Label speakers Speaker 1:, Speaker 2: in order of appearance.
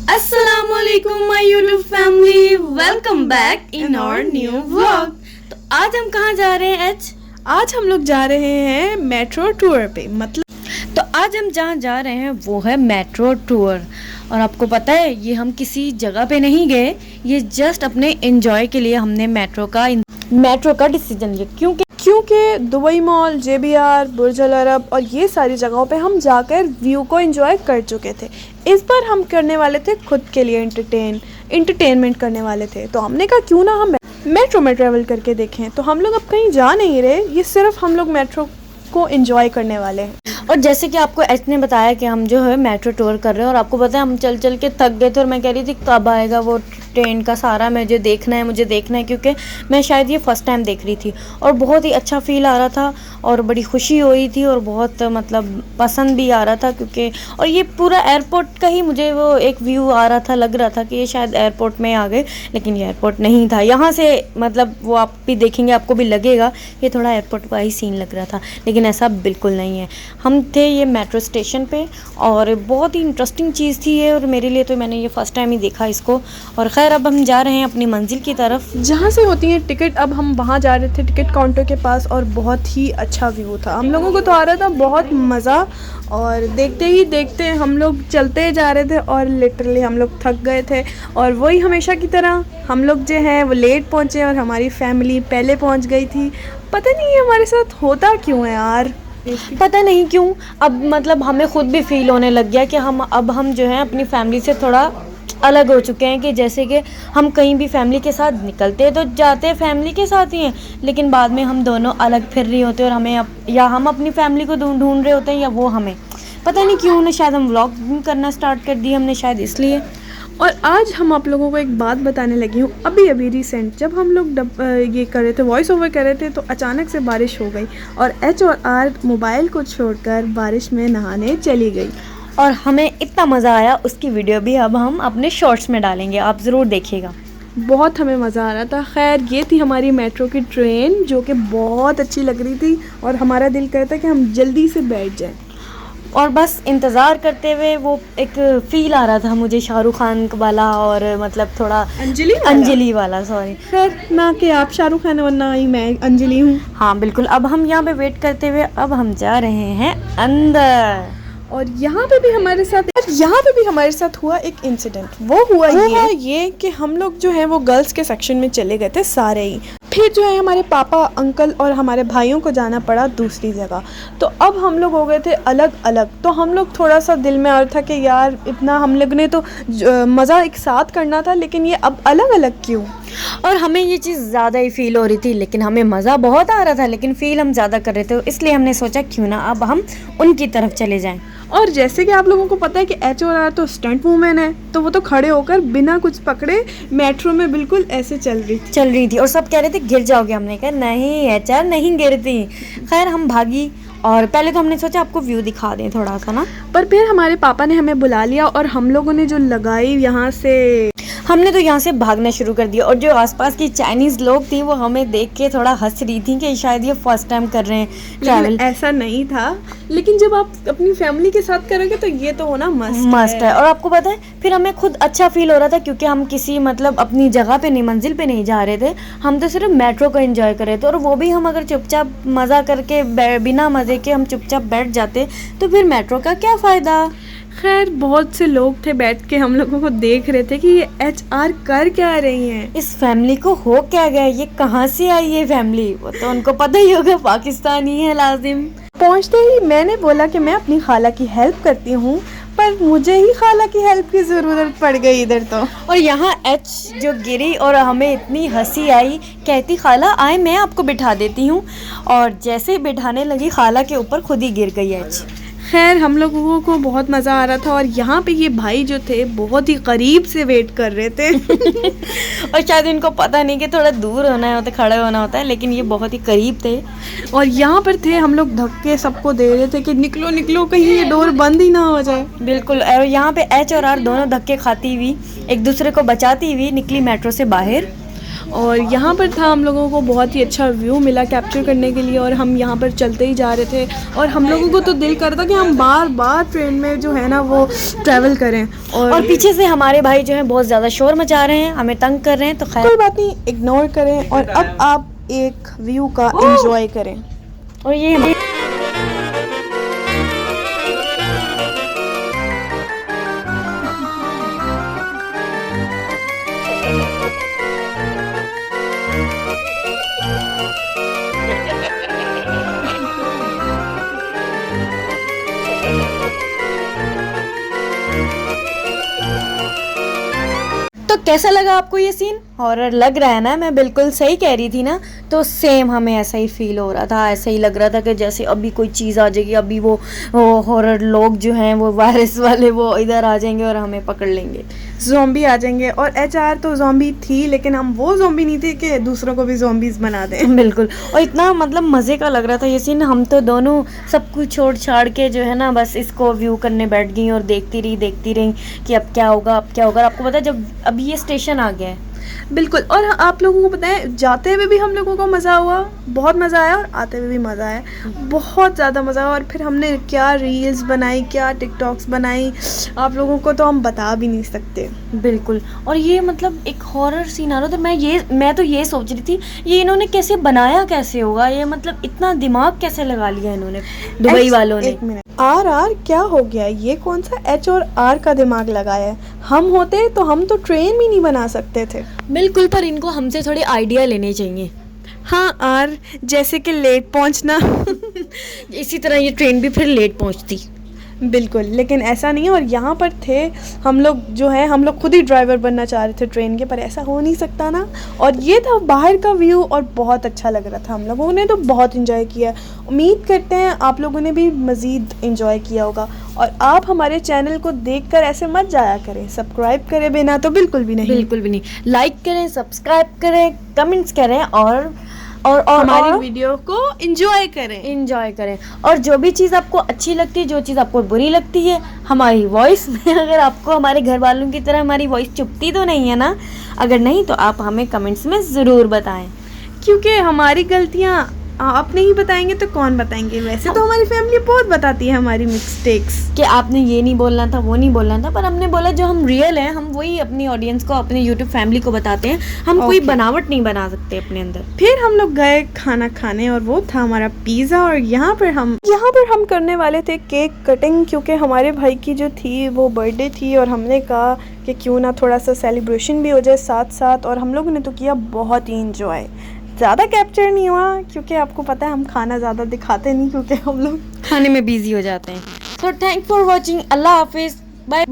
Speaker 1: अस्सलामुअलैकुम my YouTube family, welcome back in our new vlog. तो आज हम कहाँ जा रहे हैं
Speaker 2: आज हम लोग जा रहे हैं मेट्रो टूर पे। मतलब
Speaker 1: तो आज हम जहाँ जा रहे हैं वो है मेट्रो टूर। और आपको पता है ये हम किसी जगह पे नहीं गए, ये जस्ट अपने एंजॉय के लिए हमने मेट्रो का डिसीजन लिया।
Speaker 2: क्योंकि दुबई मॉल, JBR, बुर्ज अल अरब और ये सारी जगहों पे हम जाकर व्यू को एंजॉय कर चुके थे। इस बार हम करने वाले थे खुद के लिए एंटरटेनमेंट करने वाले थे। तो हमने कहा क्यों ना हम मेट्रो में ट्रैवल करके देखें। तो हम लोग अब कहीं जा नहीं रहे, ये सिर्फ हम लोग मेट्रो को एंजॉय करने वाले हैं।
Speaker 1: और जैसे कि आपको एच ने बताया कि हम जो है मेट्रो टूर कर रहे हैं, और आपको पता है हम चल चल के थक गए थे और मैं कह रही थी कब आएगा वो ट्रेन का सारा, मुझे देखना है क्योंकि मैं शायद ये फ़र्स्ट टाइम देख रही थी और बहुत ही अच्छा फील आ रहा था और बड़ी खुशी हो रही थी और बहुत मतलब पसंद भी आ रहा था क्योंकि और ये पूरा एयरपोर्ट का ही मुझे वो एक व्यू आ रहा था, लग रहा था कि ये शायद एयरपोर्ट में आ गए, लेकिन ये एयरपोर्ट नहीं था। यहाँ से मतलब वो आप भी देखेंगे आपको भी लगेगा ये थोड़ा एयरपोर्ट का ही सीन लग रहा था, लेकिन ऐसा बिल्कुल नहीं है। हम थे ये मेट्रो स्टेशन पे और बहुत ही इंटरेस्टिंग चीज़ थी ये, और मेरे लिए तो मैंने ये फ़र्स्ट टाइम ही देखा इसको। और खैर अब हम जा रहे हैं अपनी मंजिल की तरफ
Speaker 2: जहाँ से होती है टिकट। अब हम वहाँ जा रहे थे टिकट काउंटर के पास और बहुत ही अच्छा व्यू था। हम लोगों को तो आ रहा था बहुत मज़ा, और देखते ही देखते हम लोग चलते जा रहे थे और लिटरली हम लोग थक गए थे। और वही हमेशा की तरह हम लोग जो है वो लेट पहुँचे और हमारी फैमिली पहले पहुँच गई थी। पता नहीं ये हमारे साथ होता क्यों है यार,
Speaker 1: पता नहीं क्यों। अब मतलब हमें खुद भी फील होने लग गया कि हम जो है अपनी फैमिली से थोड़ा अलग हो चुके हैं। कि जैसे कि हम कहीं भी फैमिली के साथ निकलते तो जाते फैमिली के साथ ही हैं, लेकिन बाद में हम दोनों अलग फिर रहे होते और या हम अपनी फैमिली को ढूंढ रहे होते हैं या वो हमें। पता नहीं क्यों ना, शायद हम व्लॉग करना स्टार्ट कर दिए हमने शायद इसलिए।
Speaker 2: और आज हम आप लोगों को एक बात बताने लगी हूँ। अभी रिसेंट जब हम लोग ये कर रहे थे, वॉइस ओवर कर रहे थे, तो अचानक से बारिश हो गई और H और R मोबाइल को छोड़कर बारिश में नहाने चली गई
Speaker 1: और हमें इतना मज़ा आया। उसकी वीडियो भी अब हम अपने शॉर्ट्स में डालेंगे, आप ज़रूर देखिएगा।
Speaker 2: बहुत हमें मज़ा आ रहा था। खैर ये थी हमारी मेट्रो की ट्रेन जो कि बहुत अच्छी लग रही थी और हमारा दिल करता कि हम जल्दी से बैठ जाएं।
Speaker 1: और बस इंतज़ार करते हुए वो एक फ़ील आ रहा था मुझे शाहरुख खान वाला, और मतलब थोड़ा अंजलि वाला सॉरी।
Speaker 2: खैर ना कि आप शाहरुख खान और ना ही मैं अंजलि हूँ।
Speaker 1: हाँ बिल्कुल। अब हम यहाँ पे वेट करते हुए अब हम जा रहे हैं अंदर।
Speaker 2: और यहाँ पे भी हमारे साथ हुआ एक इंसिडेंट। वो हुआ ये कि हम लोग जो है वो गर्ल्स के सेक्शन में चले गए थे सारे ही। फिर जो है हमारे पापा, अंकल और हमारे भाइयों को जाना पड़ा दूसरी जगह। तो अब हम लोग हो गए थे अलग अलग। तो हम लोग थोड़ा सा दिल में आ रहा था कि यार इतना हम लोग ने तो मज़ा एक साथ करना था, लेकिन ये अब अलग अलग क्यों।
Speaker 1: और हमें ये चीज़ ज़्यादा ही फील हो रही थी, लेकिन हमें मज़ा बहुत आ रहा था, लेकिन फील हम ज़्यादा कर रहे थे, इसलिए हमने सोचा क्यों ना अब हम उनकी तरफ चले जाएं।
Speaker 2: और जैसे कि आप लोगों को पता है कि H और R तो स्टंट वूमेन है, तो वो तो खड़े होकर बिना कुछ पकड़े मेट्रो में बिल्कुल ऐसे चल रही थी
Speaker 1: और सब कह रहे थे गिर जाओगे। हमने कहा नहीं HR नहीं गिरती। खैर हम भागी और पहले तो हमने सोचा आपको व्यू दिखा दें थोड़ा सा ना,
Speaker 2: पर फिर हमारे पापा ने हमें बुला लिया और हम लोगों ने जो लगाई यहाँ से,
Speaker 1: हमने तो यहाँ से भागना शुरू कर दिया। और जो आसपास की चाइनीज़ लोग थी वो हमें देख के थोड़ा हंस रही थी कि शायद ये फर्स्ट टाइम कर रहे हैं ट्रैवल।
Speaker 2: ऐसा नहीं था, लेकिन जब आप अपनी फैमिली के साथ करोगे तो ये तो होना मस्ट है।
Speaker 1: और आपको पता है फिर हमें खुद अच्छा फील हो रहा था क्योंकि हम किसी मतलब अपनी जगह पे नहीं, मंजिल पे नहीं जा रहे थे, हम तो सिर्फ मेट्रो को एंजॉय कर रहे थे। और वो भी हम अगर चुपचाप मज़ा करके बिना मज़े के हम चुपचाप बैठ जाते तो फिर मेट्रो का क्या फ़ायदा।
Speaker 2: खैर बहुत से लोग थे बैठ के हम लोगों को देख रहे थे कि ये HR कर क्या रही हैं,
Speaker 1: इस फैमिली को हो क्या गया, ये कहाँ से आई ये फैमिली। वो तो उनको पता ही होगा पाकिस्तानी है लाजिम।
Speaker 2: पहुँचते ही मैंने बोला कि मैं अपनी खाला की हेल्प करती हूँ, पर मुझे ही खाला की हेल्प की ज़रूरत पड़ गई इधर तो।
Speaker 1: और यहाँ H जो गिरी और हमें इतनी हंसी आई, कहती खाला आए मैं आपको बिठा देती हूँ, और जैसे ही बिठाने लगी खाला के ऊपर खुद ही गिर गई H।
Speaker 2: खैर हम लोगों को बहुत मज़ा आ रहा था और यहाँ पे ये भाई जो थे बहुत ही करीब से वेट कर रहे थे
Speaker 1: और शायद इनको पता नहीं कि थोड़ा दूर होना होता है, खड़े होना होता है, लेकिन ये बहुत ही करीब थे।
Speaker 2: और यहाँ पर थे हम लोग धक्के सबको दे रहे थे कि निकलो निकलो कहीं ये डोर बंद ही ना हो जाए।
Speaker 1: बिल्कुल। और यहाँ पे H और R दोनों धक्के खाती हुई एक दूसरे को बचाती हुई निकली मेट्रो से बाहर।
Speaker 2: और यहाँ पर था हम लोगों को बहुत ही अच्छा व्यू मिला कैप्चर करने के लिए, और हम यहाँ पर चलते ही जा रहे थे और हम लोगों को तो दिल करता कि हम बार बार ट्रेन में जो है ना वो ट्रैवल करें।
Speaker 1: और पीछे से हमारे भाई जो है बहुत ज़्यादा शोर मचा रहे हैं, हमें तंग कर रहे हैं, तो खैर
Speaker 2: कोई बात नहीं, इग्नोर करें और अब आप एक व्यू का एंजॉय करें।
Speaker 1: और ये तो कैसा लगा आपको ये सीन? हॉरर लग रहा है ना? मैं बिल्कुल सही कह रही थी ना? तो सेम हमें ऐसा ही फील हो रहा था, ऐसा ही लग रहा था कि जैसे अभी कोई चीज़ आ जाएगी, अभी वो हॉरर लोग जो हैं वो वायरस वाले वो इधर आ जाएंगे और हमें पकड़ लेंगे,
Speaker 2: ज़ॉम्बी आ जाएंगे। और HR तो ज़ॉम्बी थी, लेकिन हम वो ज़ॉम्बी नहीं थे कि दूसरों को भी ज़ॉम्बीज़ बना दें।
Speaker 1: बिल्कुल। और इतना मतलब मज़े का लग रहा था ये सीन, हम तो दोनों सब कुछ छोड़ छाड़ के जो है ना बस इसको व्यू करने बैठ गई और देखती रही कि अब क्या होगा, अब क्या होगा। और आपको पता है जब अभी ये स्टेशन आ गया है,
Speaker 2: बिल्कुल। और आप लोगों को पता है जाते हुए भी हम लोगों को मज़ा हुआ, बहुत मज़ा आया, और आते हुए भी मज़ा आया, बहुत ज़्यादा मज़ा आया। और फिर हमने क्या रील्स बनाई, क्या टिकटॉक्स बनाई, आप लोगों को तो हम बता भी नहीं सकते।
Speaker 1: बिल्कुल। और ये मतलब एक हॉरर सीन आ रहा था, मैं तो ये सोच रही थी ये इन्होंने कैसे बनाया, कैसे होगा ये, मतलब इतना दिमाग कैसे लगा लिया इन्होंने दुबई वालों ने।
Speaker 2: एक मिनट, RR क्या हो गया? ये कौन सा H और R का दिमाग लगाया है? हम होते तो हम तो ट्रेन भी नहीं बना सकते थे।
Speaker 1: बिल्कुल, पर इनको हमसे थोड़े आइडिया लेने चाहिए।
Speaker 2: हाँ R, जैसे कि लेट पहुंचना।
Speaker 1: इसी तरह ये ट्रेन भी फिर लेट पहुंचती।
Speaker 2: बिल्कुल, लेकिन ऐसा नहीं है। और यहाँ पर थे हम लोग जो है, हम लोग खुद ही ड्राइवर बनना चाह रहे थे ट्रेन के, पर ऐसा हो नहीं सकता ना। और ये था बाहर का व्यू और बहुत अच्छा लग रहा था, हम लोगों ने तो बहुत इन्जॉय किया। उम्मीद करते हैं आप लोगों ने भी मज़ीद इन्जॉय किया होगा। और आप हमारे चैनल को देखकर ऐसे मत जाया करें, सब्सक्राइब करे बिना तो बिल्कुल भी नहीं।
Speaker 1: बिल्कुल भी नहीं। लाइक करें, सब्सक्राइब करें, कमेंट्स करें और
Speaker 2: हमारी वीडियो को एंजॉय करें।
Speaker 1: और जो भी चीज़ आपको अच्छी लगती है, जो चीज़ आपको बुरी लगती है, हमारी वॉइस में अगर आपको हमारे घर वालों की तरह हमारी वॉइस चुभती तो नहीं है ना? अगर नहीं तो आप हमें कमेंट्स में ज़रूर बताएं,
Speaker 2: क्योंकि हमारी गलतियाँ आप नहीं बताएंगे तो कौन बताएंगे? वैसे तो हमारी फैमिली बहुत बताती है हमारी मिस्टेक्स,
Speaker 1: कि आपने ये नहीं बोलना था, वो नहीं बोलना था, पर हमने बोला जो हम रियल हैं हम वही अपनी ऑडियंस को, अपने यूट्यूब फैमिली को बताते हैं। हम कोई बनावट नहीं बना सकते अपने अंदर।
Speaker 2: फिर हम लोग गए खाना खाने और वो था हमारा पिज़्ज़ा। और यहाँ पर हम करने वाले थे केक कटिंग, क्योंकि हमारे भाई की जो थी वो बर्थडे थी और हमने कहा कि क्यों ना थोड़ा सा सेलिब्रेशन भी हो जाए साथ साथ। और हम लोगों ने तो किया बहुत ही इंजॉय। ज़्यादा कैप्चर नहीं हुआ क्योंकि आपको पता है हम खाना ज़्यादा दिखाते नहीं, क्योंकि हम लोग
Speaker 1: खाने में बिजी हो जाते हैं। So thanks for watching. अल्लाह हाफिज़, बाय बाय।